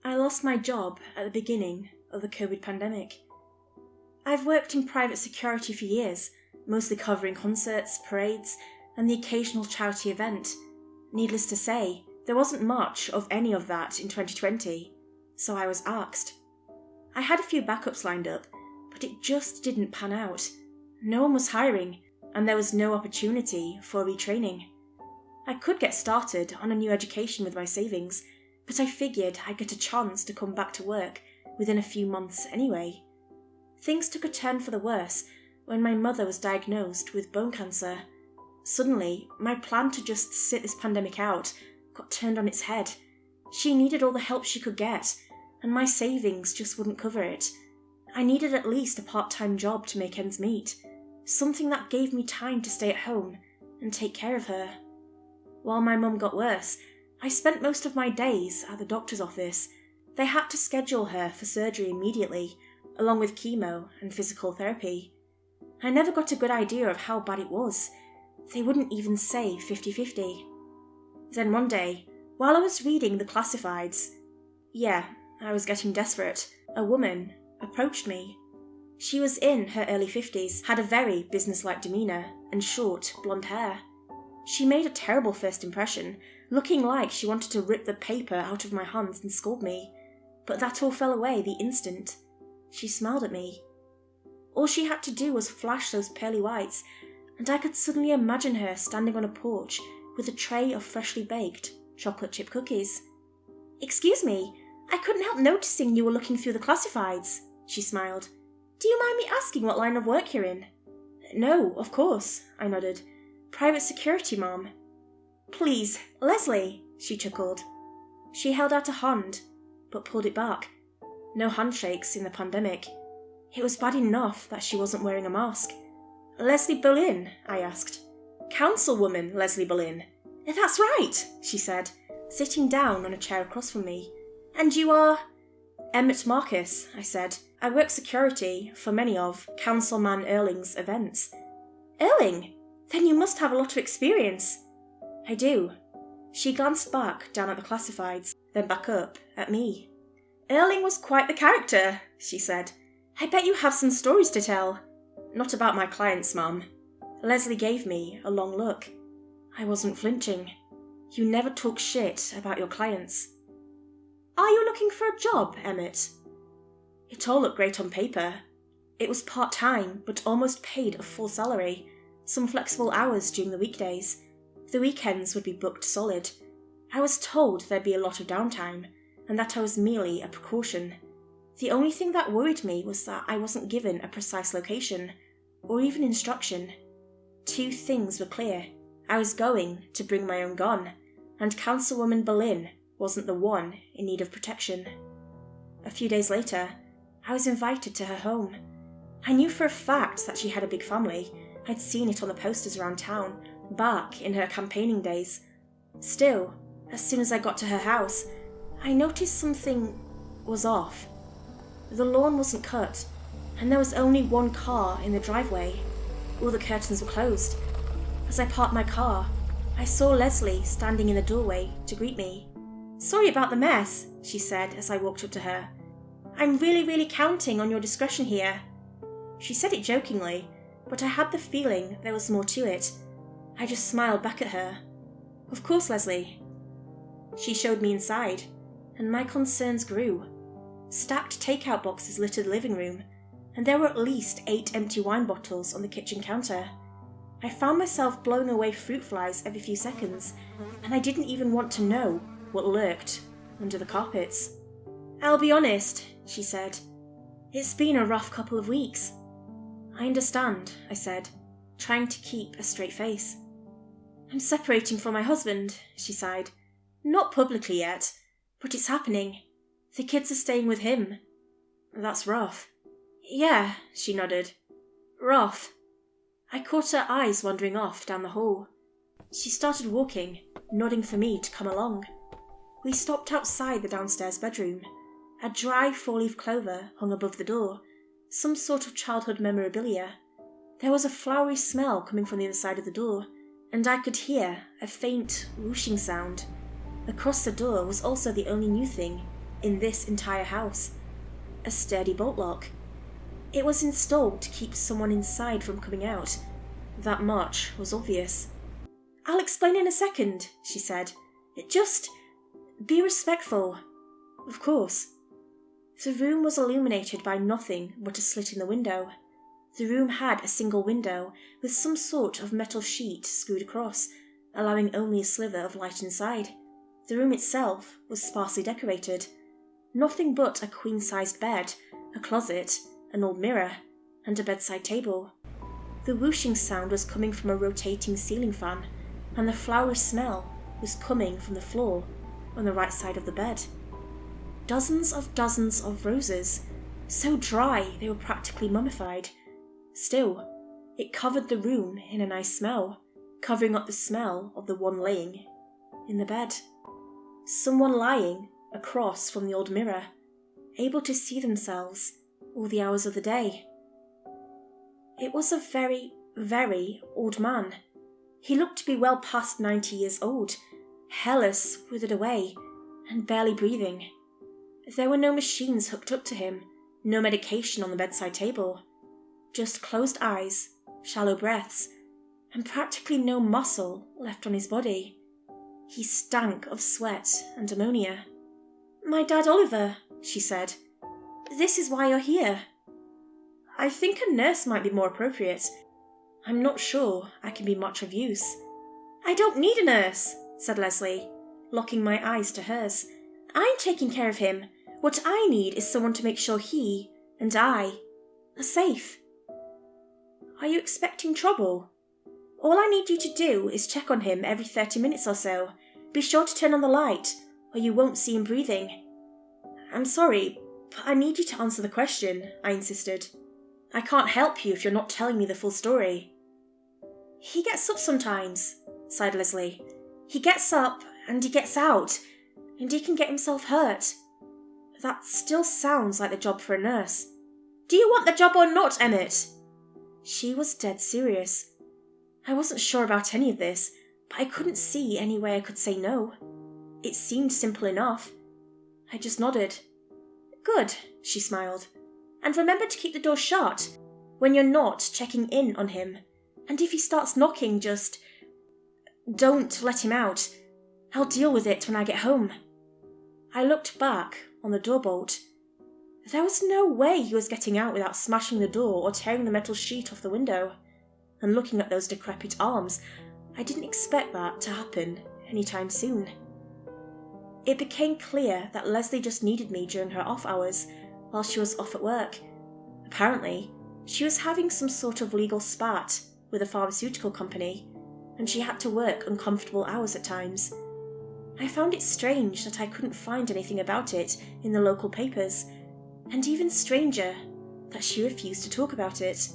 I lost my job at the beginning of the COVID pandemic. I've worked in private security for years, mostly covering concerts, parades, and the occasional charity event. Needless to say, there wasn't much of any of that in 2020, so I was axed. I had a few backups lined up, but it just didn't pan out. No one was hiring, and there was no opportunity for retraining. I could get started on a new education with my savings, but I figured I'd get a chance to come back to work within a few months anyway. Things took a turn for the worse when my mother was diagnosed with bone cancer. Suddenly, my plan to just sit this pandemic out got turned on its head. She needed all the help she could get, and my savings just wouldn't cover it. I needed at least a part-time job to make ends meet, something that gave me time to stay at home and take care of her. While my mum got worse, I spent most of my days at the doctor's office. They had to schedule her for surgery immediately, along with chemo and physical therapy. I never got a good idea of how bad it was. They wouldn't even say 50-50. Then one day, while I was reading the classifieds, I was getting desperate, a woman approached me. She was in her early 50s, had a very businesslike demeanour, and short, blonde hair. She made a terrible first impression, looking like she wanted to rip the paper out of my hands and scold me, but that all fell away the instant. She smiled at me. All she had to do was flash those pearly whites, and I could suddenly imagine her standing on a porch with a tray of freshly baked chocolate chip cookies. "Excuse me, I couldn't help noticing you were looking through the classifieds," she smiled. "Do you mind me asking what line of work you're in?" "No, of course," I nodded. "Private security, Mom." "Please, Leslie," she chuckled. She held out a hand, but pulled it back. No handshakes in the pandemic. It was bad enough that she wasn't wearing a mask. "Leslie Boleyn?" I asked. "Councilwoman Leslie Boleyn." "That's right," she said, sitting down on a chair across from me. "And you are—" "Emmett Marcus," I said. "I work security for many of Councilman Erling's events." "Erling? Then you must have a lot of experience." "I do." She glanced back down at the classifieds, then back up at me. "Erling was quite the character," she said. "I bet you have some stories to tell." "Not about my clients, Mum." Leslie gave me a long look. I wasn't flinching. "You never talk shit about your clients." "Are you looking for a job, Emmett?" It all looked great on paper. It was part-time, but almost paid a full salary, some flexible hours during the weekdays. The weekends would be booked solid. I was told there'd be a lot of downtime, and that I was merely a precaution. The only thing that worried me was that I wasn't given a precise location, or even instruction. Two things were clear. I was going to bring my own gun, and Councilwoman Boleyn wasn't the one in need of protection. A few days later, I was invited to her home. I knew for a fact that she had a big family. I'd seen it on the posters around town, back in her campaigning days. Still, as soon as I got to her house, I noticed something was off. The lawn wasn't cut, and there was only one car in the driveway. All the curtains were closed. As I parked my car, I saw Leslie standing in the doorway to greet me. "Sorry about the mess," she said as I walked up to her. "I'm really counting on your discretion here." She said it jokingly, but I had the feeling there was more to it. I just smiled back at her. "Of course, Leslie." She showed me inside, and my concerns grew. Stacked takeout boxes littered the living room, and there were at least 8 empty wine bottles on the kitchen counter. I found myself blowing away fruit flies every few seconds, and I didn't even want to know what lurked under the carpets. "I'll be honest," she said. "It's been a rough couple of weeks." "I understand," I said, trying to keep a straight face. "I'm separating from my husband," she sighed. "Not publicly yet, but it's happening. The kids are staying with him." "That's rough." "Yeah," she nodded. "Rough." I caught her eyes wandering off down the hall. She started walking, nodding for me to come along. We stopped outside the downstairs bedroom. A dry 4-leaf clover hung above the door, some sort of childhood memorabilia. There was a flowery smell coming from the other side of the door, and I could hear a faint whooshing sound. Across the door was also the only new thing, in this entire house. A sturdy bolt lock. It was installed to keep someone inside from coming out. That much was obvious. "I'll explain in a second," she said. "Just be respectful." Of course. The room was illuminated by nothing but a slit in the window. The room had a single window with some sort of metal sheet screwed across, allowing only a sliver of light inside. The room itself was sparsely decorated. Nothing but a queen-sized bed, a closet, an old mirror, and a bedside table. The whooshing sound was coming from a rotating ceiling fan, and the flowery smell was coming from the floor on the right side of the bed. Dozens of roses, so dry they were practically mummified. Still, it covered the room in a nice smell, covering up the smell of the one laying in the bed. Someone lying across from the old mirror, able to see themselves all the hours of the day. It was a very, very old man. He looked to be well past 90 years old, hairless, withered away, and barely breathing. There were no machines hooked up to him, no medication on the bedside table. Just closed eyes, shallow breaths, and practically no muscle left on his body. He stank of sweat and ammonia. "My dad Oliver," she said. "This is why you're here." "I think a nurse might be more appropriate. I'm not sure I can be much of use." "I don't need a nurse," said Leslie, locking my eyes to hers. "I'm taking care of him. What I need is someone to make sure he and I are safe." "Are you expecting trouble?" "All I need you to do is check on him every 30 minutes or so. Be sure to turn on the light, or you won't see him breathing." "I'm sorry, but I need you to answer the question," I insisted. "I can't help you if you're not telling me the full story." "He gets up sometimes," sighed Leslie. "He gets up and he gets out, and he can get himself hurt." That still sounds like the job for a nurse. "Do you want the job or not, Emmett?" She was dead serious. I wasn't sure about any of this, but I couldn't see any way I could say no. It seemed simple enough. I just nodded. "Good," she smiled. "And remember to keep the door shut when you're not checking in on him. And if he starts knocking, just don't let him out. I'll deal with it when I get home." I looked back on the door bolt. There was no way he was getting out without smashing the door or tearing the metal sheet off the window. And looking at those decrepit arms, I didn't expect that to happen anytime soon. It became clear that Leslie just needed me during her off hours while she was off at work. Apparently, she was having some sort of legal spat with a pharmaceutical company, and she had to work uncomfortable hours at times. I found it strange that I couldn't find anything about it in the local papers, and even stranger that she refused to talk about it.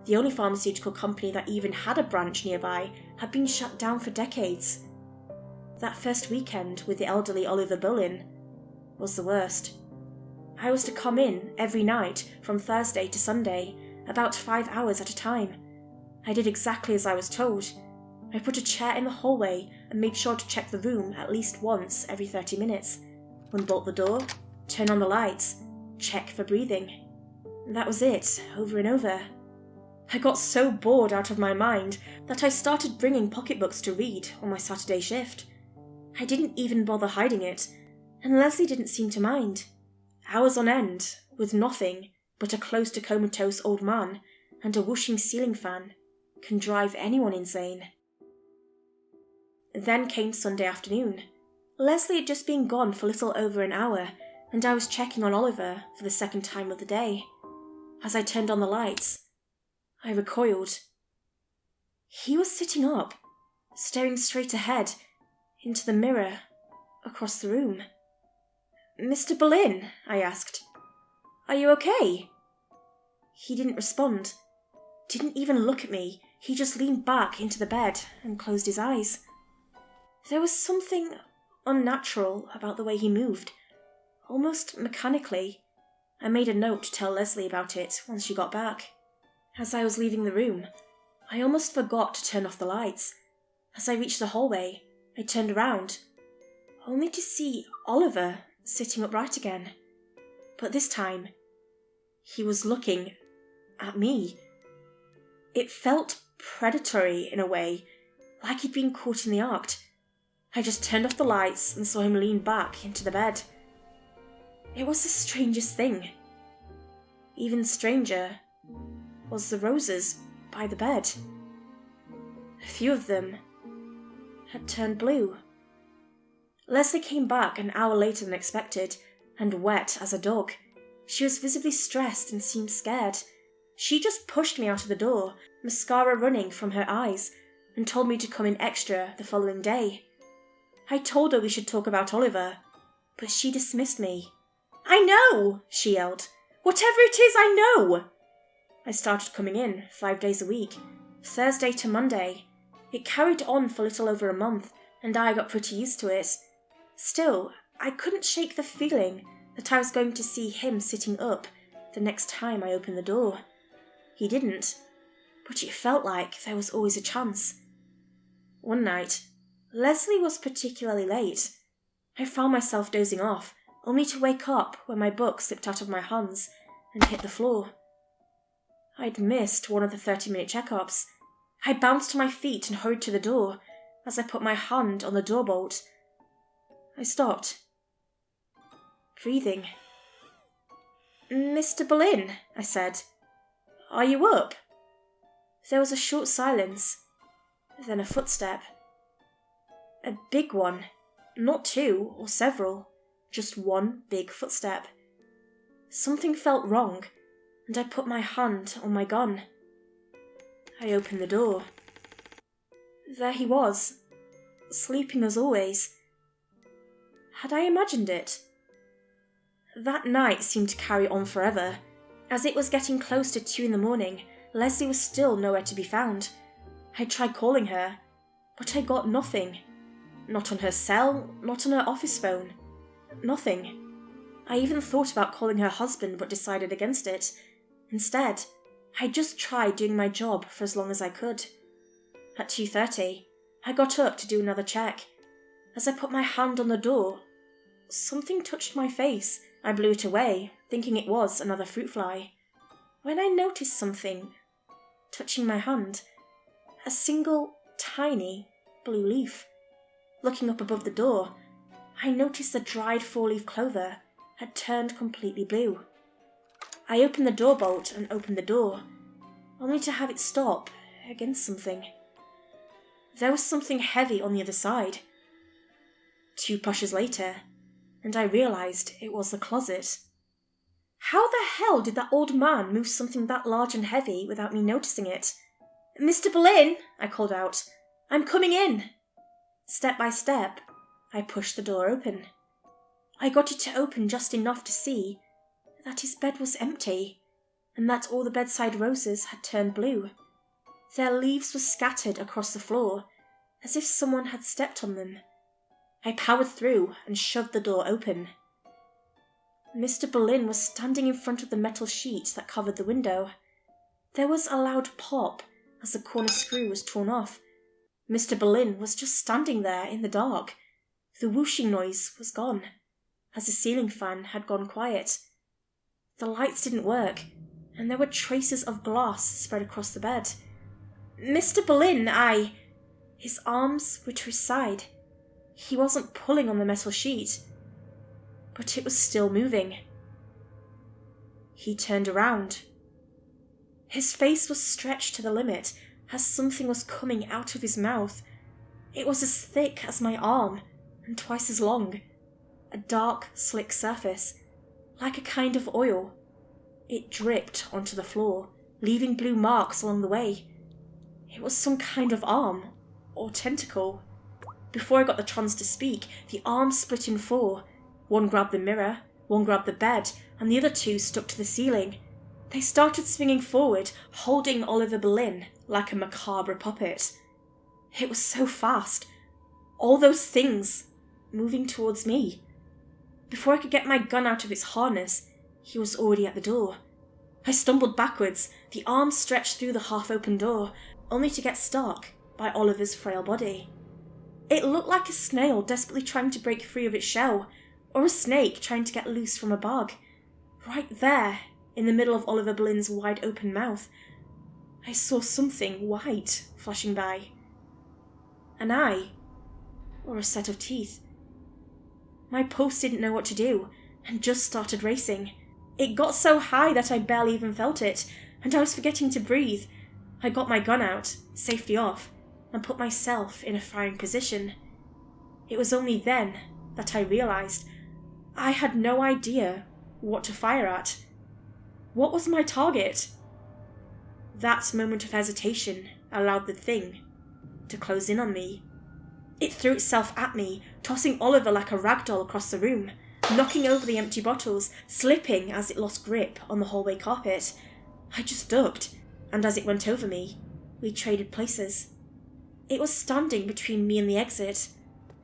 The only pharmaceutical company that even had a branch nearby had been shut down for decades. That first weekend with the elderly Oliver Bullen was the worst. I was to come in every night from Thursday to Sunday, about 5 hours at a time. I did exactly as I was told. I put a chair in the hallway and made sure to check the room at least once every 30 minutes. Unbolt the door, turn on the lights, check for breathing. And that was it, over and over. I got so bored out of my mind that I started bringing pocketbooks to read on my Saturday shift. I didn't even bother hiding it, and Leslie didn't seem to mind. Hours on end, with nothing but a close to comatose old man and a whooshing ceiling fan, can drive anyone insane. Then came Sunday afternoon. Leslie had just been gone for little over an hour, and I was checking on Oliver for the second time of the day. As I turned on the lights, I recoiled. He was sitting up, staring straight ahead, into the mirror, across the room. "Mr. Boleyn," I asked, "are you okay?" He didn't respond, didn't even look at me. He just leaned back into the bed and closed his eyes. There was something unnatural about the way he moved, almost mechanically. I made a note to tell Leslie about it once she got back. As I was leaving the room, I almost forgot to turn off the lights. As I reached the hallway, I turned around, only to see Oliver sitting upright again. But this time, he was looking at me. It felt predatory in a way, like he'd been caught in the act. I just turned off the lights and saw him lean back into the bed. It was the strangest thing. Even stranger was the roses by the bed. A few of them had turned blue. Leslie came back an hour later than expected, and wet as a dog. She was visibly stressed and seemed scared. She just pushed me out of the door, mascara running from her eyes, and told me to come in extra the following day. I told her we should talk about Oliver, but she dismissed me. "I know!" she yelled. "Whatever it is, I know!" I started coming in 5 days a week, Thursday to Monday. It carried on for a little over a month, and I got pretty used to it. Still, I couldn't shake the feeling that I was going to see him sitting up the next time I opened the door. He didn't, but it felt like there was always a chance. One night, Leslie was particularly late. I found myself dozing off, only to wake up when my book slipped out of my hands and hit the floor. I'd missed one of the 30-minute checkups. I bounced to my feet and hurried to the door. As I put my hand on the door bolt, I stopped, breathing. "Mr. Boleyn," I said, "are you up?" There was a short silence, then a footstep. A big one, not two or several, just one big footstep. Something felt wrong, and I put my hand on my gun. I opened the door. There he was, sleeping as always. Had I imagined it? That night seemed to carry on forever. As it was getting close to 2 a.m, Leslie was still nowhere to be found. I tried calling her, but I got nothing. Not on her cell, not on her office phone. Nothing. I even thought about calling her husband, but decided against it. Instead, I just tried doing my job for as long as I could. At 2:30, I got up to do another check. As I put my hand on the door, something touched my face. I blew it away, thinking it was another fruit fly. When I noticed something touching my hand, a single tiny blue leaf. Looking up above the door, I noticed the dried 4-leaf clover had turned completely blue. I opened the door bolt and opened the door, only to have it stop against something. There was something heavy on the other side. 2 pushes later, and I realised it was the closet. How the hell did that old man move something that large and heavy without me noticing it? "Mr. Boleyn," I called out, "I'm coming in." Step by step, I pushed the door open. I got it to open just enough to see that his bed was empty, and that all the bedside roses had turned blue. Their leaves were scattered across the floor, as if someone had stepped on them. I powered through and shoved the door open. Mr. Boleyn was standing in front of the metal sheet that covered the window. There was a loud pop as the corner screw was torn off. Mr. Boleyn was just standing there in the dark. The whooshing noise was gone, as the ceiling fan had gone quiet. The lights didn't work, and there were traces of glass spread across the bed. "Mr. Boleyn, His arms were to his side. He wasn't pulling on the metal sheet, but it was still moving. He turned around. His face was stretched to the limit, as something was coming out of his mouth. It was as thick as my arm, and twice as long. A dark, slick surface, like a kind of oil. It dripped onto the floor, leaving blue marks along the way. It was some kind of arm, or tentacle. Before I got the chance to speak, the arms split in 4. One grabbed the mirror, one grabbed the bed, and the other 2 stuck to the ceiling. They started swinging forward, holding Oliver Boleyn like a macabre puppet. It was so fast. All those things moving towards me. Before I could get my gun out of its harness, he was already at the door. I stumbled backwards, the arms stretched through the half-open door, only to get stuck by Oliver's frail body. It looked like a snail desperately trying to break free of its shell. Or a snake trying to get loose from a bog. Right there, in the middle of Oliver Boleyn's wide open mouth, I saw something white flashing by. An eye, or a set of teeth. My pulse didn't know what to do, and just started racing. It got so high that I barely even felt it, and I was forgetting to breathe. I got my gun out, safety off, and put myself in a firing position. It was only then that I realised I had no idea what to fire at. What was my target? That moment of hesitation allowed the thing to close in on me. It threw itself at me, tossing Oliver like a ragdoll across the room, knocking over the empty bottles, slipping as it lost grip on the hallway carpet. I just ducked, and as it went over me, we traded places. It was standing between me and the exit.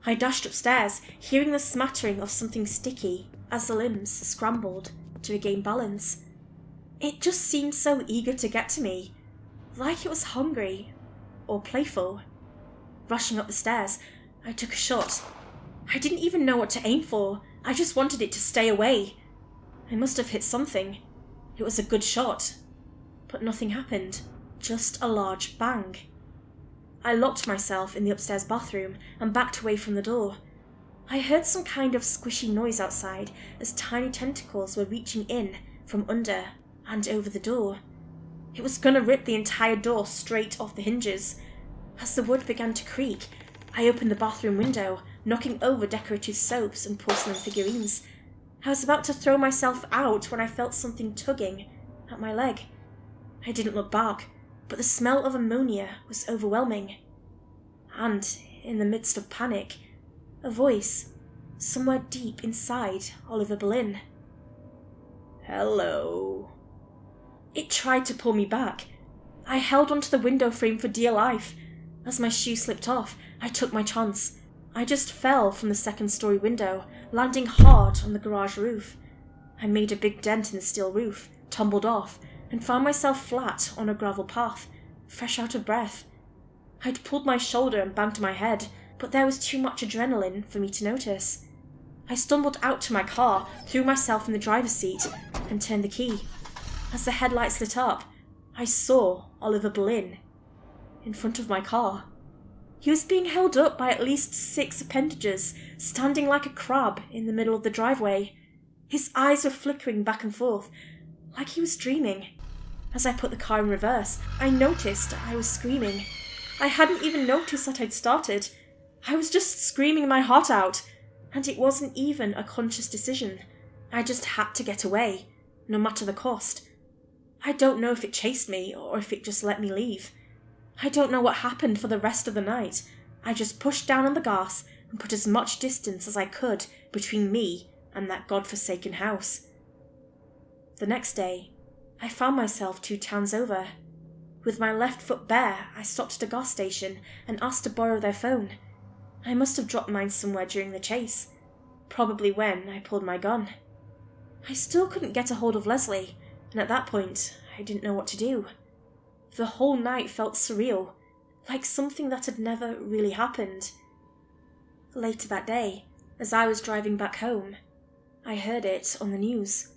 I dashed upstairs, hearing the smattering of something sticky as the limbs scrambled to regain balance. It just seemed so eager to get to me, like it was hungry or playful. Rushing up the stairs, I took a shot. I didn't even know what to aim for. I just wanted it to stay away. I must have hit something. It was a good shot. But nothing happened. Just a large bang. I locked myself in the upstairs bathroom and backed away from the door. I heard some kind of squishy noise outside as tiny tentacles were reaching in from under and over the door. It was gonna rip the entire door straight off the hinges. As the wood began to creak, I opened the bathroom window, knocking over decorative soaps and porcelain figurines. I was about to throw myself out when I felt something tugging at my leg. I didn't look back, but the smell of ammonia was overwhelming. And, in the midst of panic, a voice, somewhere deep inside Oliver Boleyn. "Hello." It tried to pull me back. I held onto the window frame for dear life. As my shoe slipped off, I took my chance. I just fell from the second-story window, landing hard on the garage roof. I made a big dent in the steel roof, tumbled off, and found myself flat on a gravel path, fresh out of breath. I'd pulled my shoulder and banged my head, but there was too much adrenaline for me to notice. I stumbled out to my car, threw myself in the driver's seat, and turned the key. As the headlights lit up, I saw Oliver Boleyn in front of my car. He was being held up by at least 6 appendages, standing like a crab in the middle of the driveway. His eyes were flickering back and forth, like he was dreaming. As I put the car in reverse, I noticed I was screaming. I hadn't even noticed that I'd started. I was just screaming my heart out, and it wasn't even a conscious decision. I just had to get away, no matter the cost. I don't know if it chased me or if it just let me leave. I don't know what happened for the rest of the night. I just pushed down on the gas and put as much distance as I could between me and that godforsaken house. The next day, I found myself 2 towns over. With my left foot bare, I stopped at a gas station and asked to borrow their phone. I must have dropped mine somewhere during the chase, probably when I pulled my gun. I still couldn't get a hold of Leslie, and at that point, I didn't know what to do. The whole night felt surreal, like something that had never really happened. Later that day, as I was driving back home, I heard it on the news.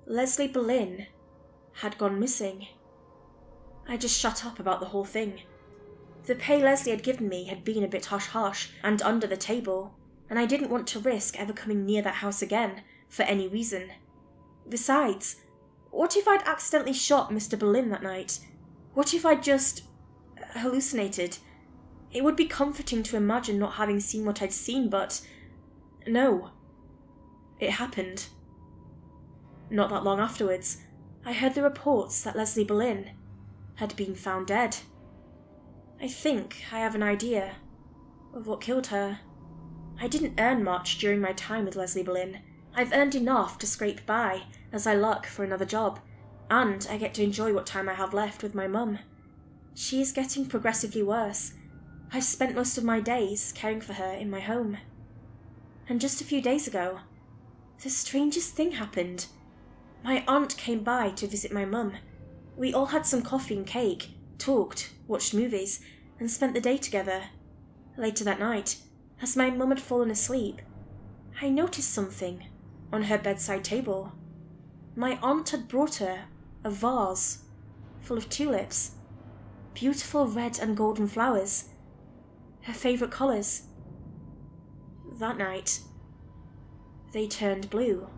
Leslie Boleyn had gone missing. I just shut up about the whole thing. The pay Leslie had given me had been a bit hush-hush and under the table, and I didn't want to risk ever coming near that house again, for any reason. Besides, what if I'd accidentally shot Mr. Boleyn that night? What if I'd just hallucinated? It would be comforting to imagine not having seen what I'd seen, but no. It happened. Not that long afterwards, I heard the reports that Leslie Boleyn had been found dead. I think I have an idea of what killed her. I didn't earn much during my time with Leslie Boleyn. I've earned enough to scrape by as I look for another job, and I get to enjoy what time I have left with my mum. She is getting progressively worse. I've spent most of my days caring for her in my home. And just a few days ago, the strangest thing happened. My aunt came by to visit my mum. We all had some coffee and cake, talked, watched movies, and spent the day together. Later that night, as my mum had fallen asleep, I noticed something on her bedside table. My aunt had brought her a vase full of tulips, beautiful red and golden flowers, her favourite colours. That night, they turned blue.